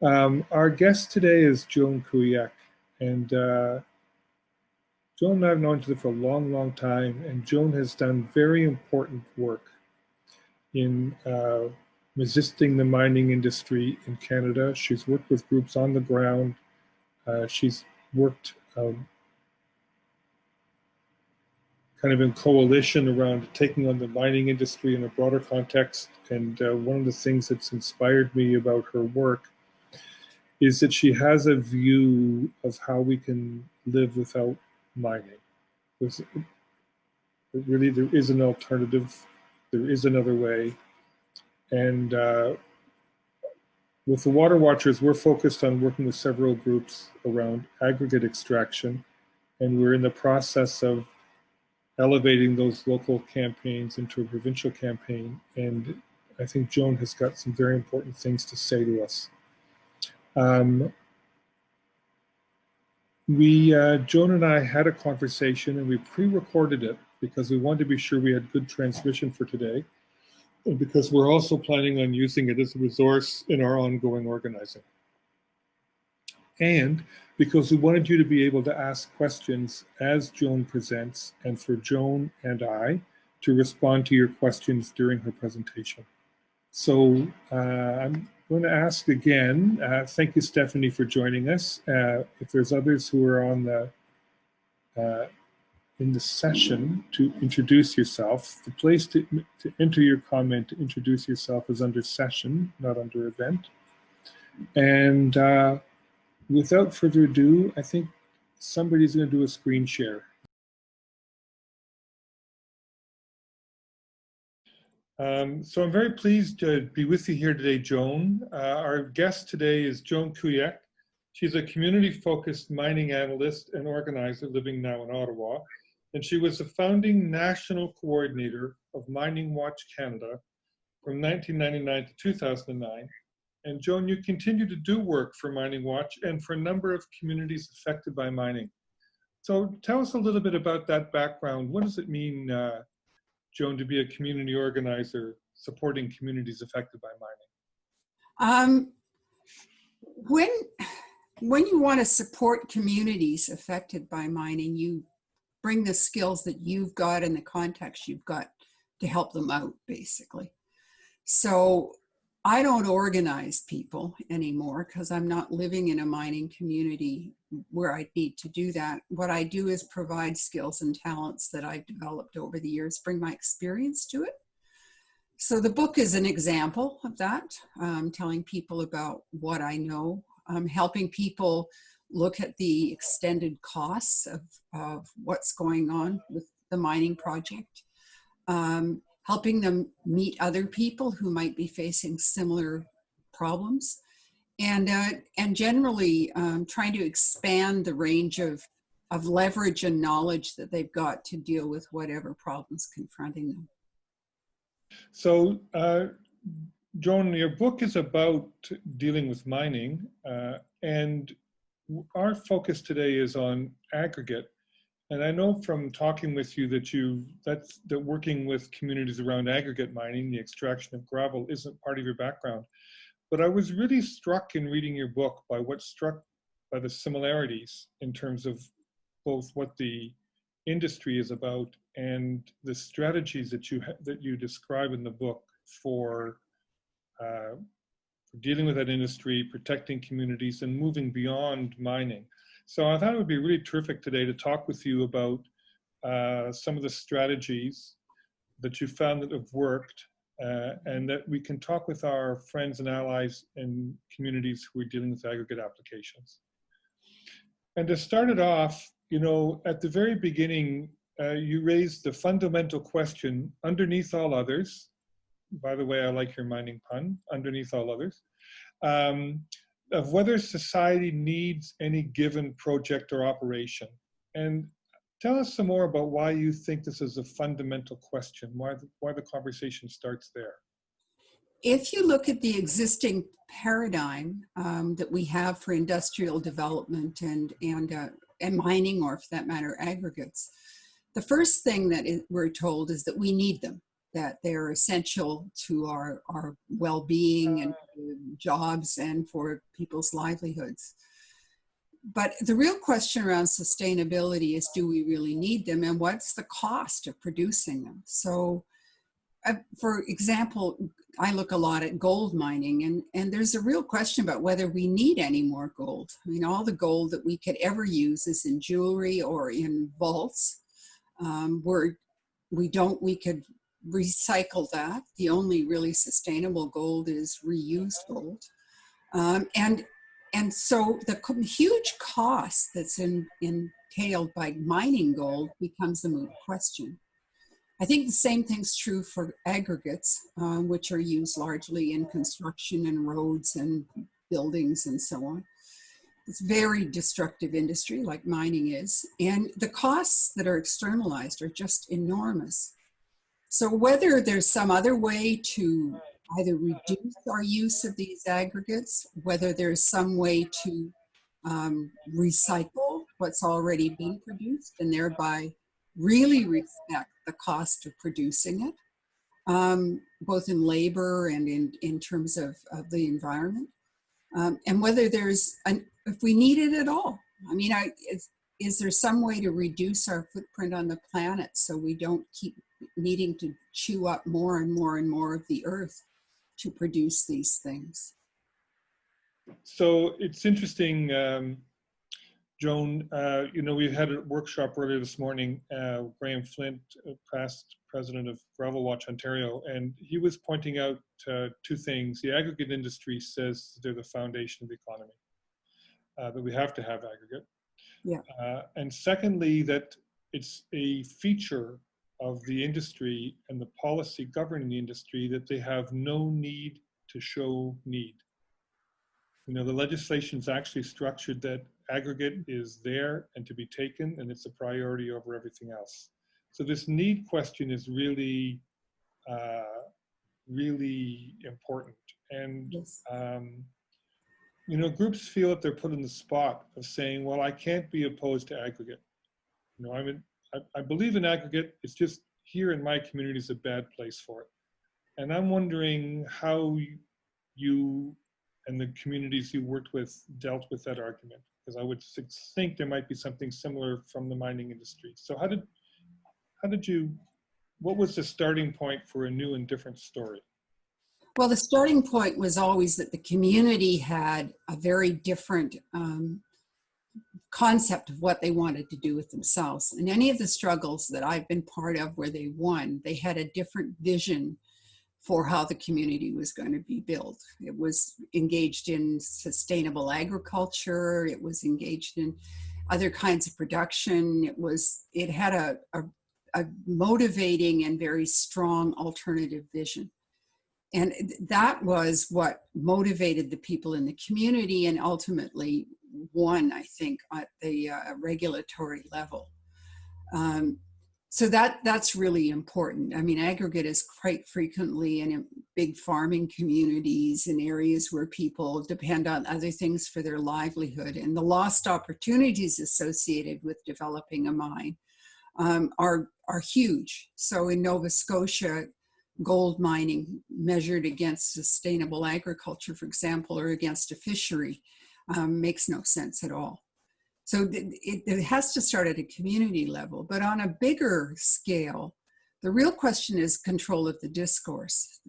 Our guest today is Joan Kuyek, and Joan and I have known each other for a long, long time, and Joan has done very important work in resisting the mining industry in Canada. She's worked with groups on the ground. She's worked kind of in coalition around taking on the mining industry in a broader context. And one of the things that's inspired me about her work is that she has a view of how we can live without mining. Really, there is an alternative. There is another way. And with the Water Watchers, we're focused on working with several groups around aggregate extraction. And we're in the process of elevating those local campaigns into a provincial campaign. And I think Joan has got some very important things to say to us. Joan and I had a conversation, and we pre-recorded it because we wanted to be sure we had good transmission for today, and because we're also planning on using it as a resource in our ongoing organizing. And because we wanted you to be able to ask questions as Joan presents, and for Joan and I to respond to your questions during her presentation. So I'm going to ask again, thank you, Stephanie, for joining us. If there's others who are on in the session, to introduce yourself. The place to enter your comment, to introduce yourself, is under session, not under event. And without further ado, I think somebody's going to do a screen share. So I'm very pleased to be with you here today, Joan. Our guest today is Joan Kuyek. She's a community-focused mining analyst and organizer living now in Ottawa. And she was the founding national coordinator of Mining Watch Canada from 1999 to 2009. And Joan, you continue to do work for Mining Watch and for a number of communities affected by mining. So tell us a little bit about that background. What does it mean, Joan, to be a community organizer supporting communities affected by mining? When you want to support communities affected by mining, you bring the skills that you've got and the context you've got to help them out, basically. So I don't organize people anymore because I'm not living in a mining community where I need to do that. What I do is provide skills and talents that I've developed over the years, bring my experience to it. So the book is an example of that, telling people about what I know, helping people look at the extended costs of what's going on with the mining project, helping them meet other people who might be facing similar problems, and generally trying to expand the range of leverage and knowledge that they've got to deal with whatever problems confronting them. So, Joan, your book is about dealing with mining, and our focus today is on aggregate. And I know from talking with you that that working with communities around aggregate mining, the extraction of gravel, isn't part of your background. But I was really struck in reading your book by the similarities in terms of both what the industry is about and the strategies that you describe in the book for dealing with that industry, protecting communities, and moving beyond mining. So I thought it would be really terrific today to talk with you about some of the strategies that you found that have worked, and that we can talk with our friends and allies and communities who are dealing with aggregate applications. And to start it off, you know, at the very beginning, you raised the fundamental question, underneath all others, by the way, I like your mining pun, underneath all others, of whether society needs any given project or operation. And tell us some more about why you think this is a fundamental question, why the conversation starts there. If you look at the existing paradigm that we have for industrial development and mining, or for that matter, aggregates, the first thing that we're told is that we need them. that they're essential to our well-being and jobs and for people's livelihoods. But the real question around sustainability is, do we really need them, and what's the cost of producing them? So, for example, I look a lot at gold mining, and there's a real question about whether we need any more gold. I mean, all the gold that we could ever use is in jewelry or in vaults. We could recycle that. The only really sustainable gold is reused gold. And so the huge cost that's entailed by mining gold becomes a moot question. I think the same thing's true for aggregates, which are used largely in construction and roads and buildings and so on. It's a very destructive industry, like mining is, and the costs that are externalized are just enormous. So whether there's some other way to either reduce our use of these aggregates, whether there's some way to recycle what's already been produced and thereby really respect the cost of producing it, both in labor and in terms of the environment, and whether there's if we need it at all. I mean, is there some way to reduce our footprint on the planet so we don't keep needing to chew up more and more and more of the earth to produce these things? So it's interesting, Joan, we had a workshop earlier this morning, Graham Flint, past president of Gravel Watch Ontario, and he was pointing out two things. The aggregate industry says they're the foundation of the economy, that we have to have aggregate. Yeah. And secondly, that it's a feature of the industry and the policy governing the industry that they have no need to show need. The legislation is actually structured that aggregate is there and to be taken, and it's a priority over everything else. So this need question is really, really important. And, Yes. Groups feel that they're put in the spot of saying, well, I can't be opposed to aggregate. I believe in aggregate, it's just here in my community is a bad place for it. And I'm wondering how you and the communities you worked with dealt with that argument, because I would think there might be something similar from the mining industry. So what was the starting point for a new and different story? Well, the starting point was always that the community had a very different concept of what they wanted to do with themselves. And any of the struggles that I've been part of where they won, they had a different vision for how the community was going to be built. It was engaged in sustainable agriculture. It was engaged in other kinds of production. It had a motivating and very strong alternative vision. And that was what motivated the people in the community and ultimately won, I think, at the regulatory level. So that's really important. I mean, aggregate is quite frequently in big farming communities in areas where people depend on other things for their livelihood. And the lost opportunities associated with developing a mine are huge. So in Nova Scotia, gold mining measured against sustainable agriculture, for example, or against a fishery makes no sense at all. So it has to start at a community level, but on a bigger scale, the real question is control of the discourse.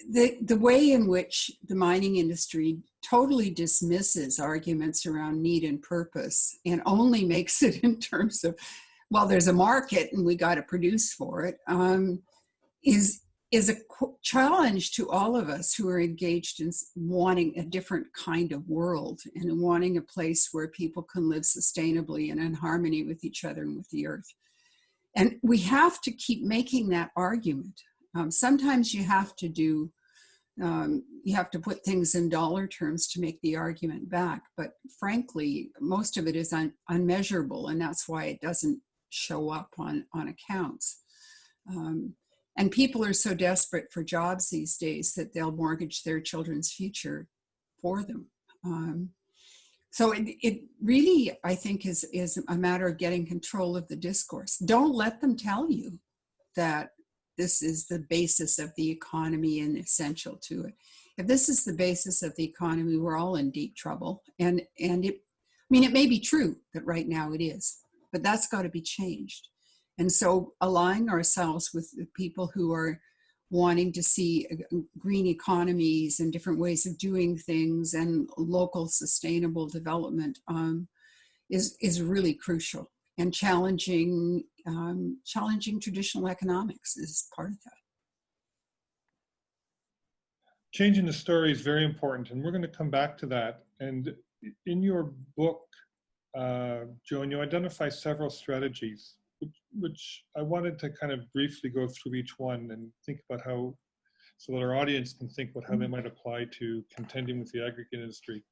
The way in which the mining industry totally dismisses arguments around need and purpose and only makes it in terms of, well, there's a market and we got to produce for it, is a challenge to all of us who are engaged in wanting a different kind of world and wanting a place where people can live sustainably and in harmony with each other and with the earth. And we have to keep making that argument. Sometimes you have to put things in dollar terms to make the argument back. But frankly, most of it is unmeasurable, and that's why it doesn't show up on accounts. And people are so desperate for jobs these days that they'll mortgage their children's future for them. So it really, I think, is a matter of getting control of the discourse. Don't let them tell you that this is the basis of the economy and essential to it. If this is the basis of the economy, we're all in deep trouble. And it, I mean, it may be true that right now it is, but that's got to be changed. And so aligning ourselves with the people who are wanting to see green economies and different ways of doing things and local sustainable development is really crucial. And challenging traditional economics is part of that. Changing the story is very important, and we're going to come back to that. And in your book, Joan, you identify several strategies, which I wanted to kind of briefly go through each one and think about how, so that our audience can think about how they might apply to contending with the aggregate industry.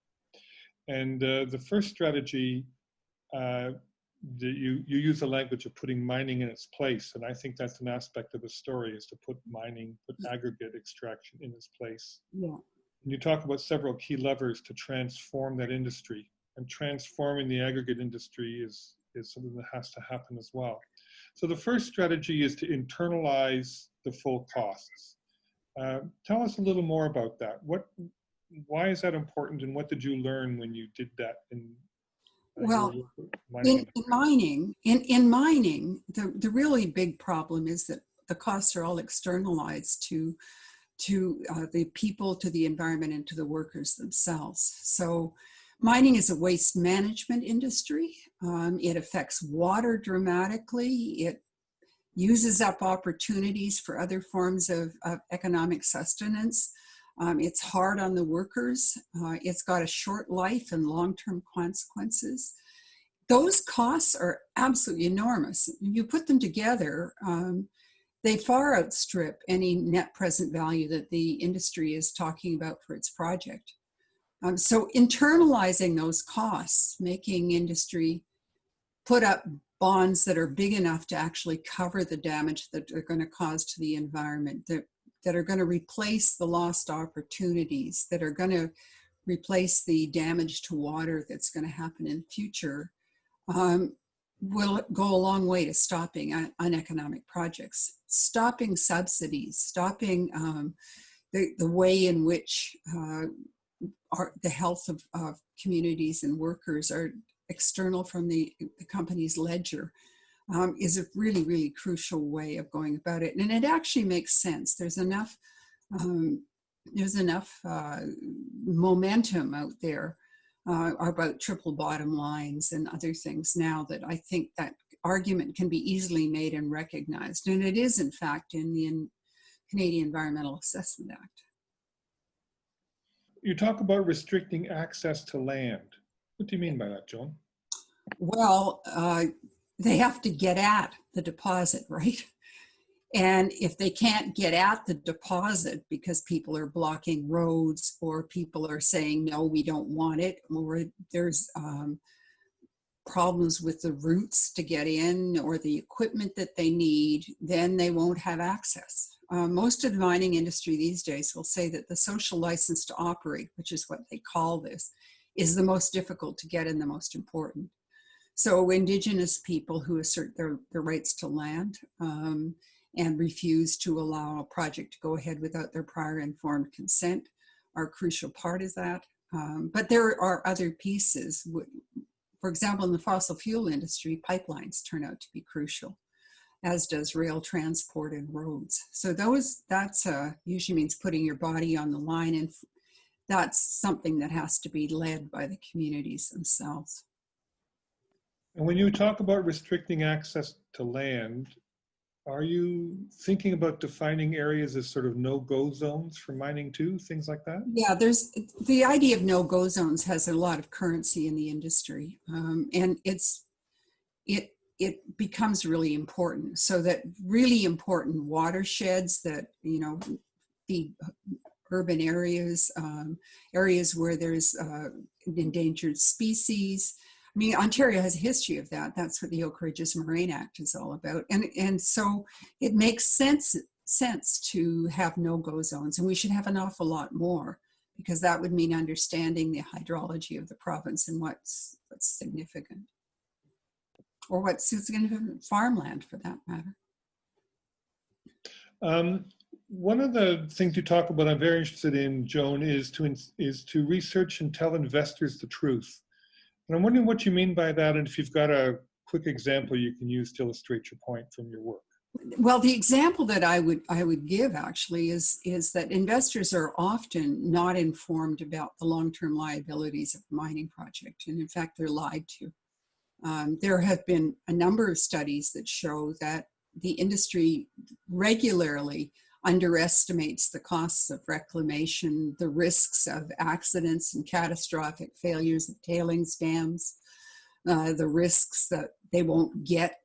And the first strategy, you use the language of putting mining in its place, and I think that's an aspect of the story, is to put aggregate extraction in its place. Yeah. And you talk about several key levers to transform that industry, and transforming the aggregate industry is something that has to happen as well. So the first strategy is to internalize the full costs. Tell us a little more about that. Why is that important, and what did you learn when you did that in well, mining? In mining, the really big problem is that the costs are all externalized to the people, to the environment, and to the workers themselves. So mining is a waste management industry. It affects water dramatically. It uses up opportunities for other forms of economic sustenance. It's hard on the workers. It's got a short life and long-term consequences. Those costs are absolutely enormous. You put them together, they far outstrip any net present value that the industry is talking about for its project. So internalizing those costs, making industry put up bonds that are big enough to actually cover the damage that they're going to cause to the environment, that are going to replace the lost opportunities, that are going to replace the damage to water that's going to happen in the future, will go a long way to stopping uneconomic projects, stopping subsidies, stopping the way in which the health of communities and workers are external from the company's ledger. Is a really, really crucial way of going about it. And it actually makes sense. There's enough momentum out there about triple bottom lines and other things now that I think that argument can be easily made and recognized. And it is, in fact, in the Canadian Environmental Assessment Act. You talk about restricting access to land. What do you mean by that, Joan? Well, they have to get at the deposit, right? And if they can't get at the deposit because people are blocking roads, or people are saying, no, we don't want it, or there's problems with the routes to get in or the equipment that they need, then they won't have access. Most of the mining industry these days will say that the social license to operate, which is what they call this, is the most difficult to get and the most important. So Indigenous people who assert their rights to land and refuse to allow a project to go ahead without their prior informed consent are a crucial part of that. But there are other pieces. For example, in the fossil fuel industry, pipelines turn out to be crucial, as does rail transport and roads. So that's usually means putting your body on the line, and that's something that has to be led by the communities themselves. And when you talk about restricting access to land, are you thinking about defining areas as sort of no-go zones for mining too, things like that? Yeah, there's the idea of no-go zones has a lot of currency in the industry, and it becomes really important. So that really important watersheds that feed urban areas, areas where there's endangered species. I mean, Ontario has a history of that. That's what the Oak Ridges Moraine Act is all about. And so it makes sense to have no-go zones, and we should have an awful lot more, because that would mean understanding the hydrology of the province and what's significant, or what's significant farmland for that matter. One of the things you talk about, I'm very interested in, Joan, is to research and tell investors the truth. And I'm wondering what you mean by that, and if you've got a quick example you can use to illustrate your point from your work. Well, the example that I would give actually is that investors are often not informed about the long-term liabilities of a mining project, and in fact, they're lied to. There have been a number of studies that show that the industry regularly underestimates the costs of reclamation, the risks of accidents and catastrophic failures of tailings dams, the risks that they won't get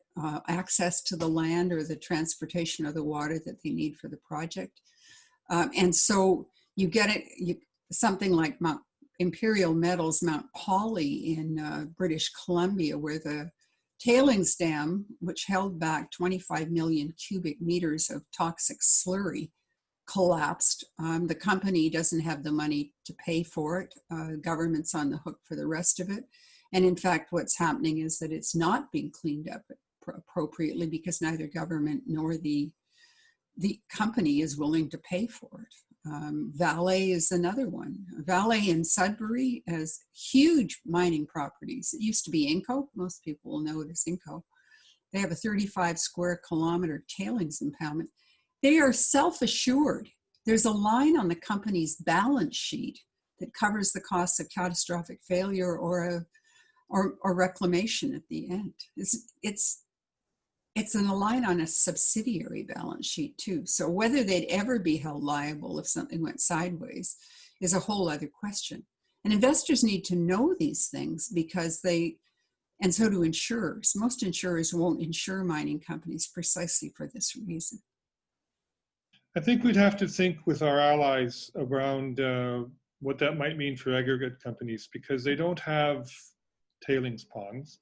access to the land or the transportation of the water that they need for the project. And so you get something like Imperial Metals Mount Polley in British Columbia, where the tailings dam, which held back 25 million cubic meters of toxic slurry, collapsed. The company doesn't have the money to pay for it. Government's on the hook for the rest of it. And in fact, what's happening is that it's not being cleaned up appropriately because neither government nor the company is willing to pay for it. Vale is another one. Vale in Sudbury has huge mining properties. It used to be Inco. Most people will know it as Inco. They have a 35 square kilometer tailings impoundment. They are self-assured. There's a line on the company's balance sheet that covers the costs of catastrophic failure or reclamation at the end. It's in a line on a subsidiary balance sheet too. So whether they'd ever be held liable if something went sideways is a whole other question. And investors need to know these things because and so do insurers. Most insurers won't insure mining companies precisely for this reason. I think we'd have to think with our allies around what that might mean for aggregate companies, because they don't have tailings ponds.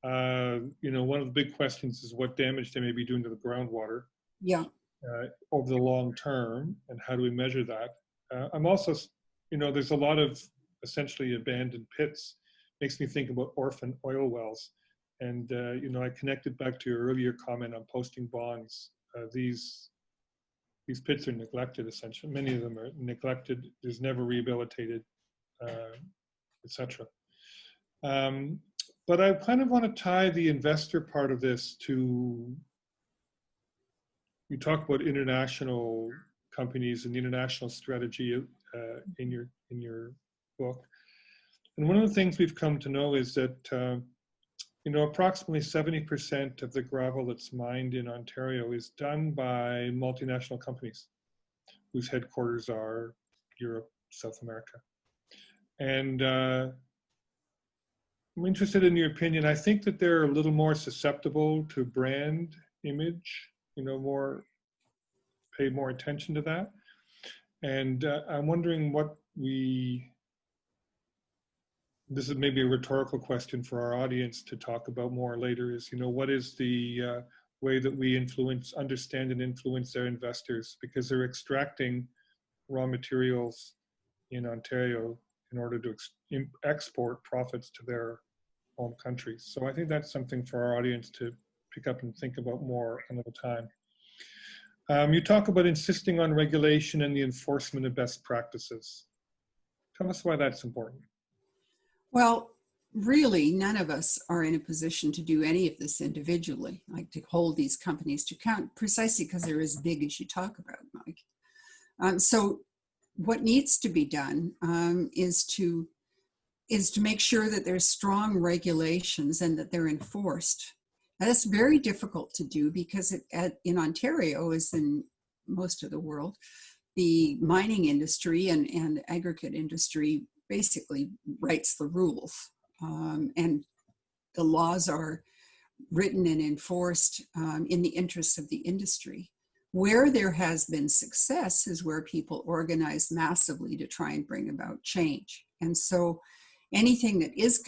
One of the big questions is what damage they may be doing to the groundwater over the long term, and how do we measure that? I'm also, there's a lot of essentially abandoned pits. Makes me think about orphan oil wells. And, I connected back to your earlier comment on posting bonds. These pits are neglected, essentially. Many of them are neglected. There's never rehabilitated, etc. But I kind of want to tie the investor part of this to, you talk about international companies and the international strategy in your book. And one of the things we've come to know is that, approximately 70% of the gravel that's mined in Ontario is done by multinational companies whose headquarters are Europe, South America. And I'm interested in your opinion. I think that they're a little more susceptible to brand image, pay more attention to that. And I'm wondering this is maybe a rhetorical question for our audience to talk about more later, is, what is the way that we understand and influence their investors, because they're extracting raw materials in Ontario in order to export profits to their home countries. So I think that's something for our audience to pick up and think about more another time. You talk about insisting on regulation and the enforcement of best practices. Tell us why that's important. Well, really, none of us are in a position to do any of this individually, like to hold these companies to account, precisely because they're as big as you talk about, Mike. So what needs to be done is to make sure that there's strong regulations and that they're enforced. Now, that's very difficult to do because in Ontario, as in most of the world, the mining industry and aggregate industry basically writes the rules. And the laws are written and enforced in the interests of the industry. Where there has been success is where people organize massively to try and bring about change. And so anything that is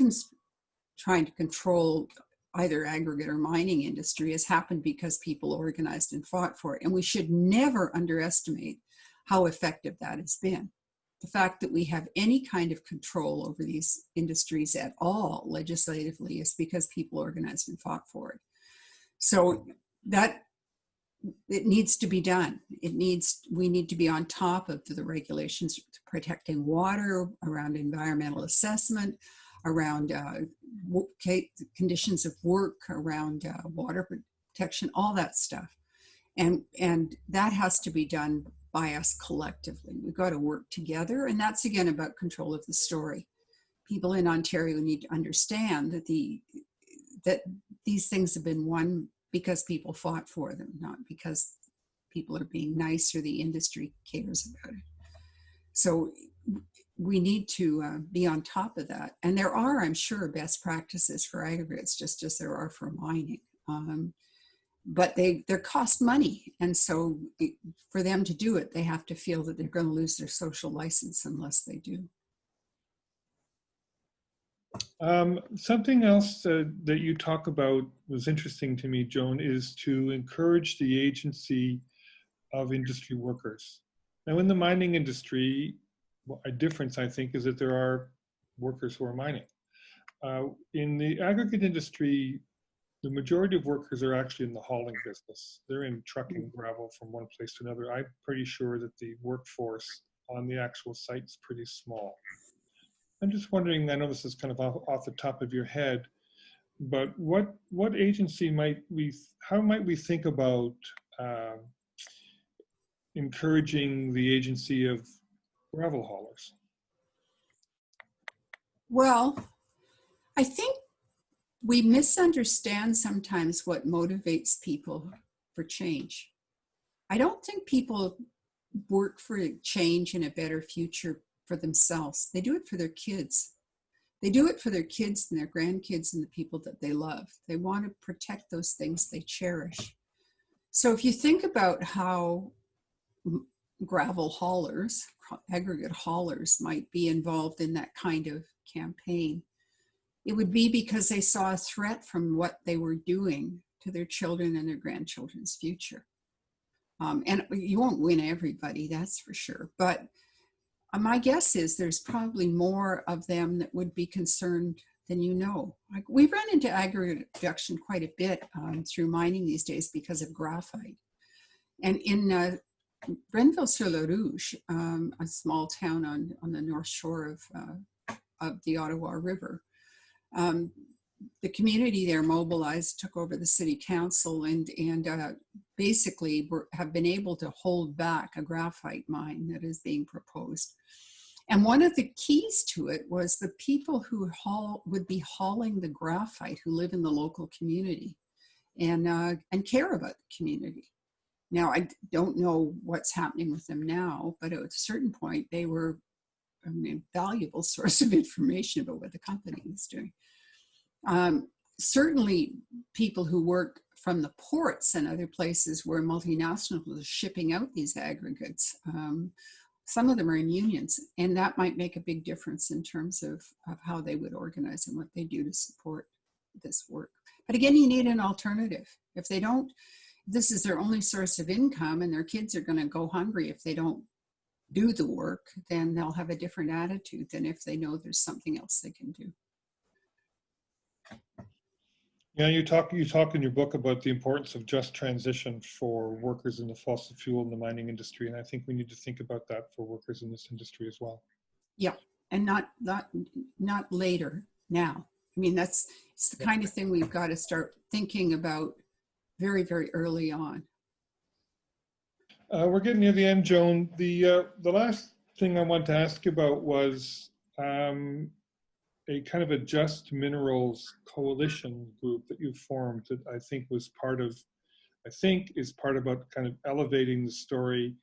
trying to control either aggregate or mining industry has happened because people organized and fought for it. And we should never underestimate how effective that has been. The fact that we have any kind of control over these industries at all legislatively is because people organized and fought for it. So that it needs to be done. We need to be on top of the regulations protecting water, around environmental assessment, around conditions of work, around water protection, all that stuff. And that has to be done by us collectively. We've got to work together. And that's again about control of the story. People in Ontario need to understand that that these things have been won because people fought for them, not because people are being nice or the industry cares about it. So we need to be on top of that. And there are, I'm sure, best practices for aggregates, just as there are for mining. But they cost money. And so for them to do it, they have to feel that they're going to lose their social license unless they do. Something else that you talk about was interesting to me, Joan, is to encourage the agency of industry workers. Now, in the mining industry, a difference, I think, is that there are workers who are mining. In the aggregate industry, the majority of workers are actually in the hauling business. They're in trucking gravel from one place to another. I'm pretty sure that the workforce on the actual site is pretty small. I'm just wondering, I know this is kind of off the top of your head, but what agency how might we think about encouraging the agency of gravel haulers? Well, I think we misunderstand sometimes what motivates people for change. I don't think people work for a change and a better future for themselves. They do it for their kids. They do it for their kids and their grandkids and the people that they love. They want to protect those things they cherish. So if you think about how gravel haulers, aggregate haulers might be involved in that kind of campaign, it would be because they saw a threat from what they were doing to their children and their grandchildren's future. And you won't win everybody, that's for sure. But my guess is there's probably more of them that would be concerned than you know. Like, we run into aggregate reduction quite a bit through mining these days because of graphite. And in Renville-sur-le-Rouge, a small town on the north shore of the Ottawa River, the community there mobilized, took over the city council, and basically have been able to hold back a graphite mine that is being proposed. And one of the keys to it was the people who would be hauling the graphite, who live in the local community and care about the community. Now, I don't know what's happening with them now, but at a certain point, they were a valuable source of information about what the company was doing. Certainly people who work from the ports and other places where multinationals are shipping out these aggregates, some of them are in unions, and that might make a big difference in terms of how they would organize and what they do to support this work. But again, you need an alternative. If they don't, this is their only source of income and their kids are going to go hungry if they don't do the work, then they'll have a different attitude than if they know there's something else they can do. Yeah, you talk in your book about the importance of just transition for workers in the fossil fuel and the mining industry, and I think we need to think about that for workers in this industry as well. Yeah, and not later, now. I mean, it's the kind of thing we've got to start thinking about very, very early on. We're getting near the end, Joan. The last thing I want to ask you about was a kind of a Just Minerals coalition group that you formed that I think is part about kind of elevating the story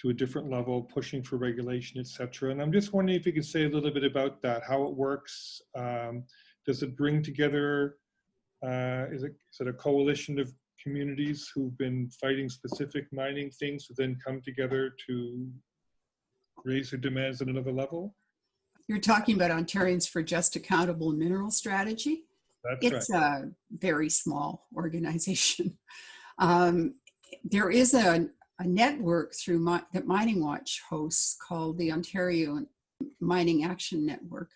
to a different level, pushing for regulation, etc. And I'm just wondering if you could say a little bit about that, how it works. Does it bring together, is it a coalition of communities who've been fighting specific mining things who then come together to raise their demands at another level? You're talking about Ontarians for Just Accountable Mineral Strategy. It's right. A very small organization. There is a network through that Mining Watch hosts called the Ontario Mining Action Network,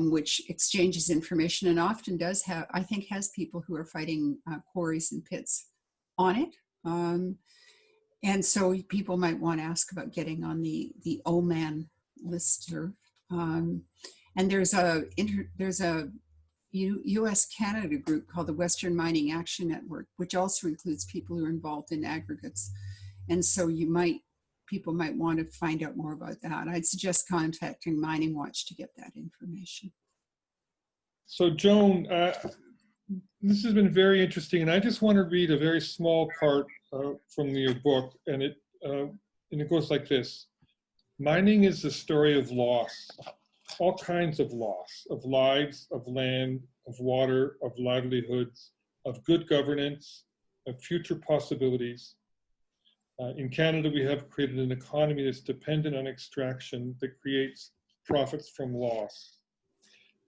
which exchanges information and often does have, I think, has people who are fighting quarries and pits on it. And so people might want to ask about getting on the OMAN listserv. And there's a U.S. Canada group called the Western Mining Action Network, which also includes people who are involved in aggregates. And so people might want to find out more about that. I'd suggest contacting Mining Watch to get that information. So Joan, this has been very interesting, and I just want to read a very small part from your book, and it goes like this. Mining is the story of loss, all kinds of loss, of lives, of land, of water, of livelihoods, of good governance, of future possibilities. In Canada, we have created an economy that's dependent on extraction that creates profits from loss.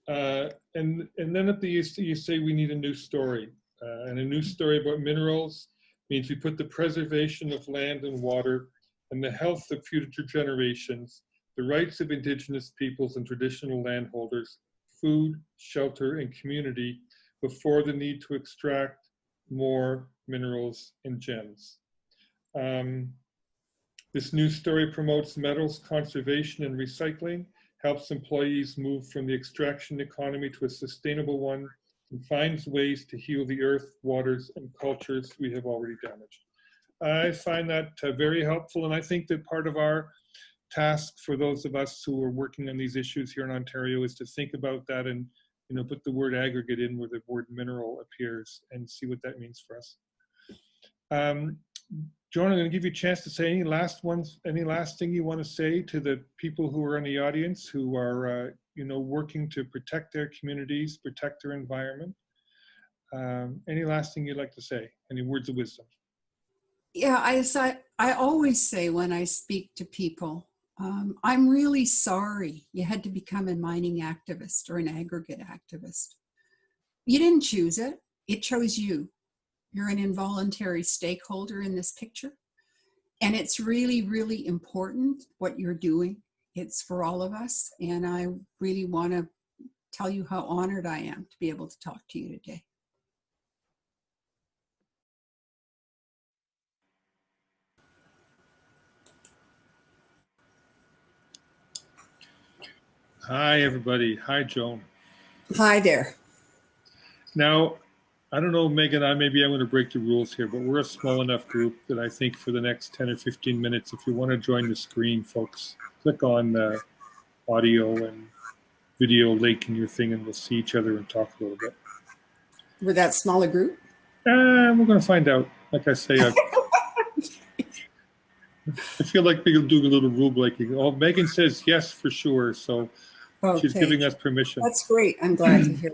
And then at the end, you say we need a new story. And a new story about minerals means we put the preservation of land and water and the health of future generations, the rights of Indigenous peoples and traditional landholders, food, shelter, and community before the need to extract more minerals and gems. This new story promotes metals conservation and recycling, helps employees move from the extraction economy to a sustainable one, and finds ways to heal the earth, waters, and cultures we have already damaged. I find that very helpful, and I think that part of our task for those of us who are working on these issues here in Ontario is to think about that and put the word aggregate in where the word mineral appears and see what that means for us. Joan, I'm going to give you a chance to say any last thing you want to say to the people who are in the audience who are, working to protect their communities, protect their environment. Any last thing you'd like to say? Any words of wisdom? Yeah, I always say when I speak to people, I'm really sorry you had to become a mining activist or an aggregate activist. You didn't choose it. It chose you. You're an involuntary stakeholder in this picture. And it's really, really important what you're doing. It's for all of us. And I really want to tell you how honored I am to be able to talk to you today. Hi, everybody. Hi, Joan. Hi there. Now, I don't know, Megan, maybe I'm going to break the rules here, but we're a small enough group that I think for the next 10 or 15 minutes, if you want to join the screen, folks, click on the audio and video link in your thing, and we'll see each other and talk a little bit. With that smaller group? We're going to find out. Like I say, I feel like we'll do a little rule breaking. Oh, Megan says yes for sure, so okay. She's giving us permission. That's great. I'm glad to hear.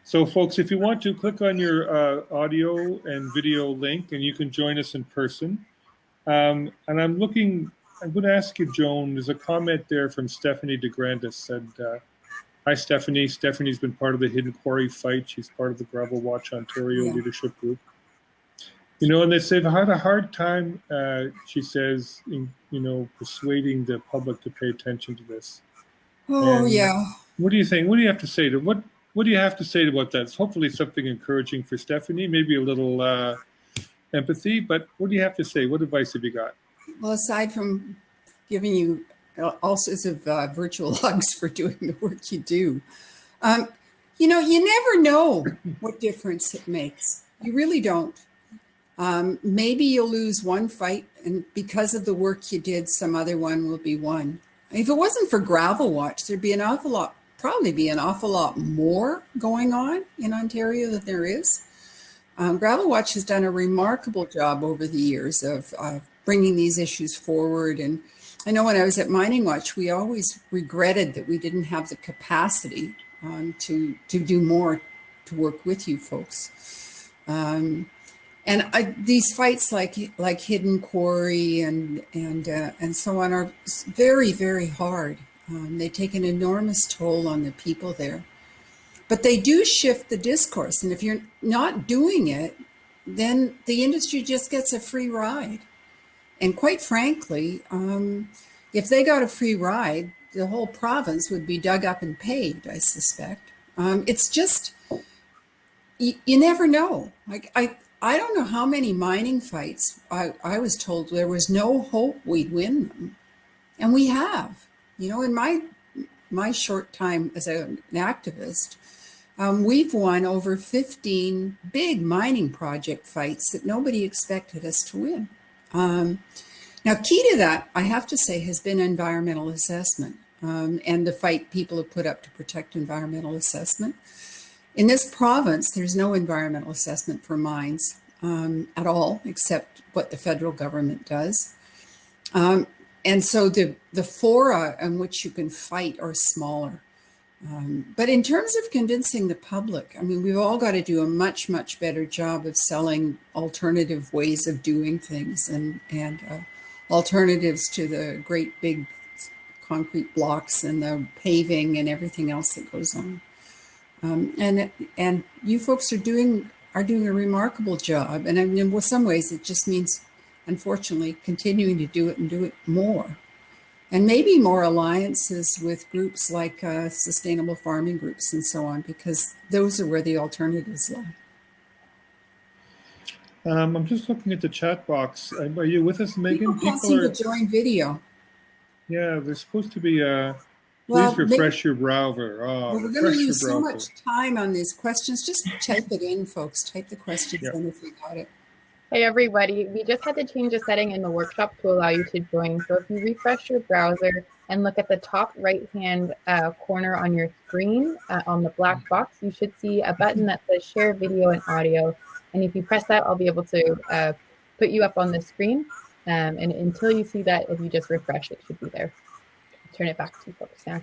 So folks, if you want to, click on your audio and video link and you can join us in person. And I'm going to ask you, Joan, there's a comment there from Stephanie DeGrandis said, hi, Stephanie. Stephanie's been part of the Hidden Quarry fight. She's part of the Gravel Watch Ontario leadership group. And they've had a hard time, she says, persuading the public to pay attention to this. Oh, and yeah. What do you think? What do you have to say to what do you have to say about that? It's hopefully something encouraging for Stephanie, maybe a little empathy, but what do you have to say? What advice have you got? Well, aside from giving you all sorts of virtual hugs for doing the work you do, you never know what difference it makes. You really don't. Maybe you'll lose one fight, and because of the work you did, some other one will be won. If it wasn't for Gravel Watch, there'd be probably be an awful lot more going on in Ontario than there is. Gravel Watch has done a remarkable job over the years of bringing these issues forward. And I know when I was at Mining Watch, we always regretted that we didn't have the capacity to do more to work with you folks. These fights like Hidden Quarry and so on are very, very hard. They take an enormous toll on the people there. But they do shift the discourse. And if you're not doing it, then the industry just gets a free ride. And quite frankly, if they got a free ride, the whole province would be dug up and paved, I suspect. It's just, you never know. I don't know how many mining fights I was told there was no hope we'd win them. And we have. You know, in my short time as an activist, we've won over 15 big mining project fights that nobody expected us to win. Now, key to that, I have to say, has been environmental assessment and the fight people have put up to protect environmental assessment. In this province, there's no environmental assessment for mines at all, except what the federal government does. And so the fora in which you can fight are smaller. But in terms of convincing the public, I mean, we've all got to do a much, much better job of selling alternative ways of doing things and alternatives to the great big concrete blocks and the paving and everything else that goes on. And you folks are doing a remarkable job. And I mean, in some ways, it just means, unfortunately, continuing to do it and do it more. And maybe more alliances with groups like sustainable farming groups and so on, because those are where the alternatives lie. I'm just looking at the chat box. Are you with us, Megan? People can't see the join video. Yeah, there's supposed to be please refresh your browser. We're going to use so much time on these questions. Just type it in, folks. Type the questions in if you got it. Hey everybody, we just had to change a setting in the workshop to allow you to join. So if you refresh your browser and look at the top right-hand corner on your screen, on the black box, you should see a button that says share video and audio. And if you press that, I'll be able to put you up on the screen. And until you see that, if you just refresh, it should be there. I'll turn it back to you folks now.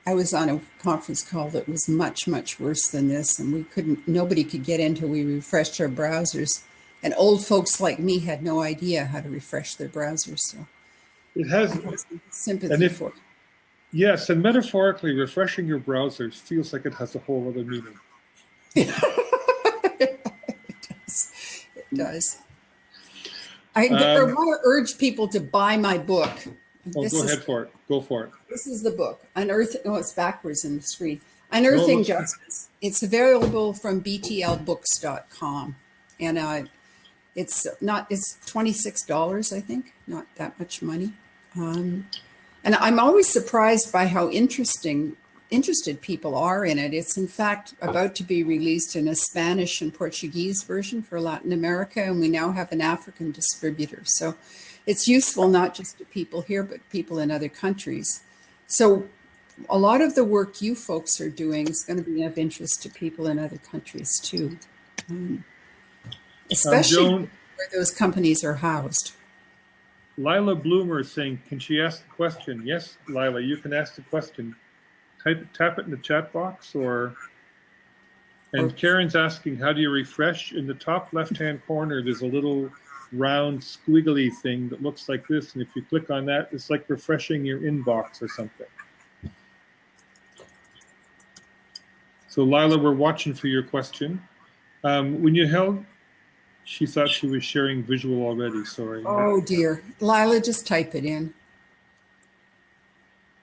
I was on a conference call that was much, much worse than this, and nobody could get in until we refreshed our browsers. And old folks like me had no idea how to refresh their browsers. So it has sympathy for it. Yes, and metaphorically, refreshing your browsers feels like it has a whole other meaning. It does. I want to urge people to buy my book. Go ahead for it. Go for it. This is the book, Unearthing. Oh, it's backwards in the screen. Unearthing Justice. It's available from btlbooks.com. And it's $26, I think, not that much money. And I'm always surprised by how interested people are in it. It's in fact about to be released in a Spanish and Portuguese version for Latin America, and we now have an African distributor. So it's useful not just to people here, but people in other countries. So a lot of the work you folks are doing is going to be of interest to people in other countries too. Especially Joan, where those companies are housed. Lila Bloomer is saying, can she ask the question? Yes, Lila, you can ask the question. Tap it in the chat box and Karen's asking, how do you refresh? In the top left-hand corner, there's a little round squiggly thing that looks like this. And if you click on that, it's like refreshing your inbox or something. So Lila, we're watching for your question. When you held, she thought she was sharing visual already, sorry. Oh dear. Lila, just type it in.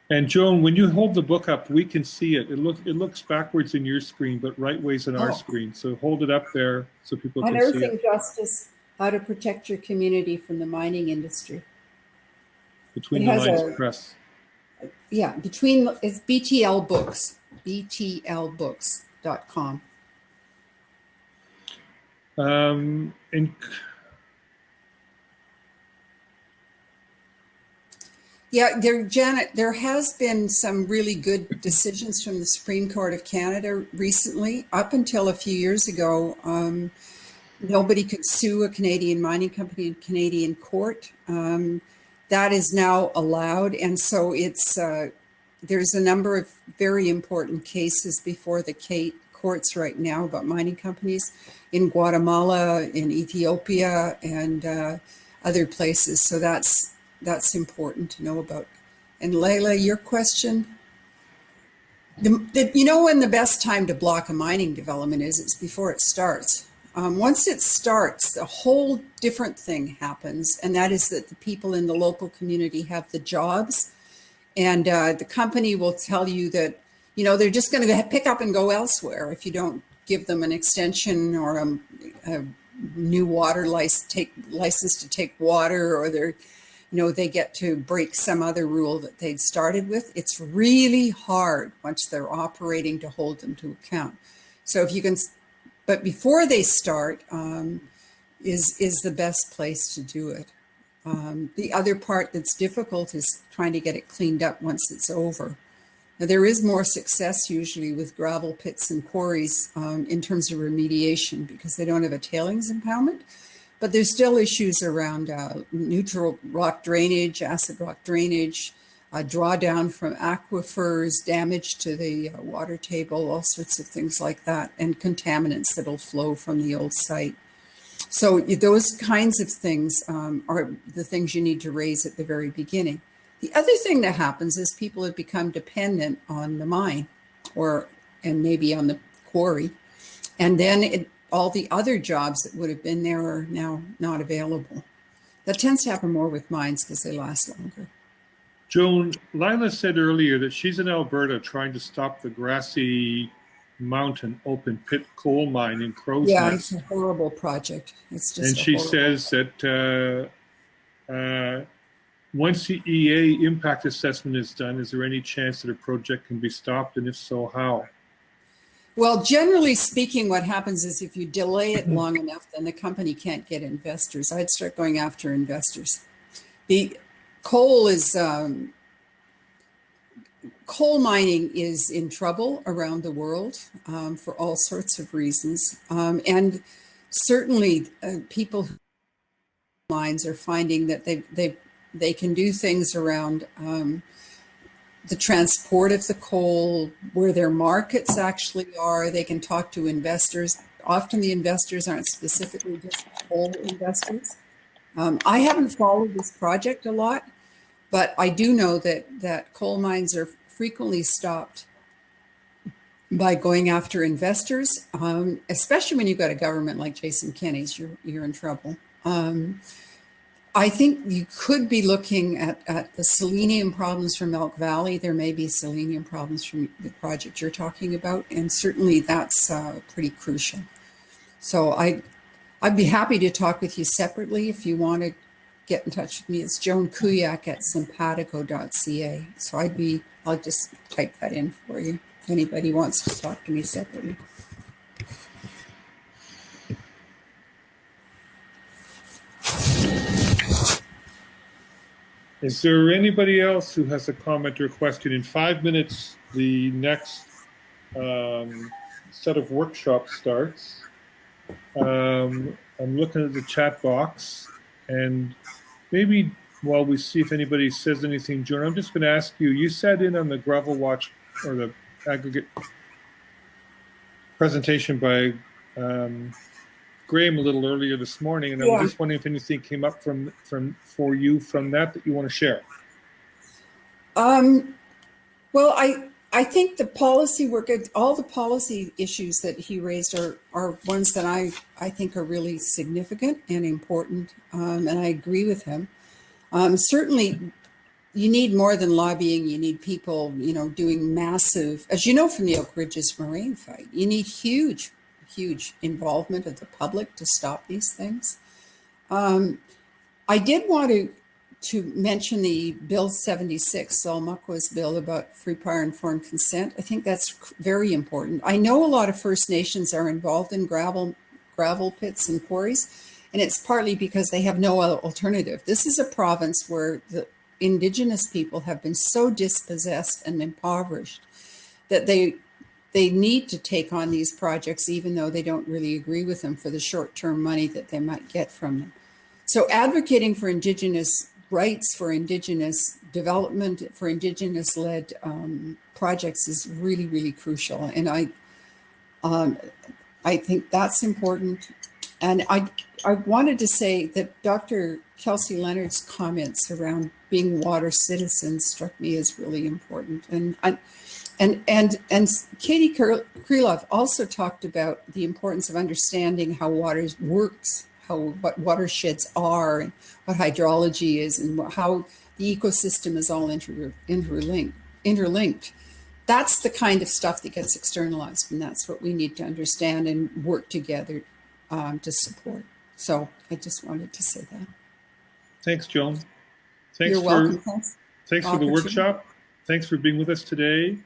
And Joan, when you hold the book up, we can see it. It looks backwards in your screen, but right ways in our screen. So hold it up there so people can see it. Unearthing Justice, How to Protect Your Community from the Mining Industry. Between the Lines Press. Yeah, it's BTL Books, btlbooks.com. Yeah, Janet, there has been some really good decisions from the Supreme Court of Canada recently. Up until a few years ago, nobody could sue a Canadian mining company in Canadian court. That is now allowed, and so there's a number of very important cases before the courts right now about mining companies in Guatemala, in Ethiopia, and other places. So that's important to know about. And Leila, your question? You know when the best time to block a mining development is? It's before it starts. Once it starts, a whole different thing happens, and that is that the people in the local community have the jobs, and the company will tell you that, you know, they're just going to pick up and go elsewhere if you don't give them an extension or a new water license to take water, or they're, they get to break some other rule that they'd started with. It's really hard once they're operating to hold them to account. So if you can, but before they start is the best place to do it. The other part that's difficult is trying to get it cleaned up once it's over. Now, there is more success usually with gravel pits and quarries in terms of remediation because they don't have a tailings impoundment, but there's still issues around neutral rock drainage, acid rock drainage, drawdown from aquifers, damage to the water table, all sorts of things like that, and contaminants that'll flow from the old site. So those kinds of things are the things you need to raise at the very beginning. The other thing that happens is people have become dependent on the mine and maybe on the quarry. And then all the other jobs that would have been there are now not available. That tends to happen more with mines because they last longer. Joan, Lila said earlier that she's in Alberta trying to stop the Grassy Mountain open pit coal mine in Crow's Nest. It's a horrible project. It's just and she says that once the EA impact assessment is done, is there any chance that a project can be stopped? And if so, how? Well, generally speaking, what happens is if you delay it long enough, then the company can't get investors. I'd start going after investors. The coal mining is in trouble around the world for all sorts of reasons. And certainly people who mines are finding that they can do things around the transport of the coal, where their markets actually are. They can talk to investors. Often the investors aren't specifically just coal investors. I haven't followed this project a lot, but I do know that coal mines are frequently stopped by going after investors, especially when you've got a government like Jason Kenney's, you're in trouble. I think you could be looking at the selenium problems from Elk Valley. There may be selenium problems from the project you're talking about, and certainly that's pretty crucial. So I'd be happy to talk with you separately if you want to get in touch with me. It's Joan Kuyek at simpatico.ca. So I'll just type that in for you if anybody wants to talk to me separately. Is there anybody else who has a comment or question? In 5 minutes, the next set of workshops starts. I'm looking at the chat box, and maybe while we see if anybody says anything, Joan, I'm just going to ask you, you sat in on the gravel watch or the aggregate presentation by Graham a little earlier this morning, and I was just wondering if anything came up for you from that you want to share. Well, I think the policy work, all the policy issues that he raised are ones that I think are really significant and important, and I agree with him. Certainly, you need more than lobbying. You need people, doing massive, as you know from the Oak Ridges Moraine fight, you need huge involvement of the public to stop these things. I did want to mention the Bill 76, Saul Muckwa's bill about free prior informed consent. I think that's very important. I know a lot of First Nations are involved in gravel pits and quarries, and it's partly because they have no alternative. This is a province where the Indigenous people have been so dispossessed and impoverished that they need to take on these projects, even though they don't really agree with them for the short-term money that they might get from them. So advocating for Indigenous rights, for Indigenous development, for Indigenous-led projects is really, really crucial. And I think that's important. And I wanted to say that Dr. Kelsey Leonard's comments around being water citizens struck me as really important. And Katie Krylov also talked about the importance of understanding how water works, what watersheds are, and what hydrology is, and how the ecosystem is all interlinked. That's the kind of stuff that gets externalized, and that's what we need to understand and work together to support. So I just wanted to say that. Thanks, Joan. Thanks You're welcome. Thanks. Thanks for the workshop. Thanks for being with us today.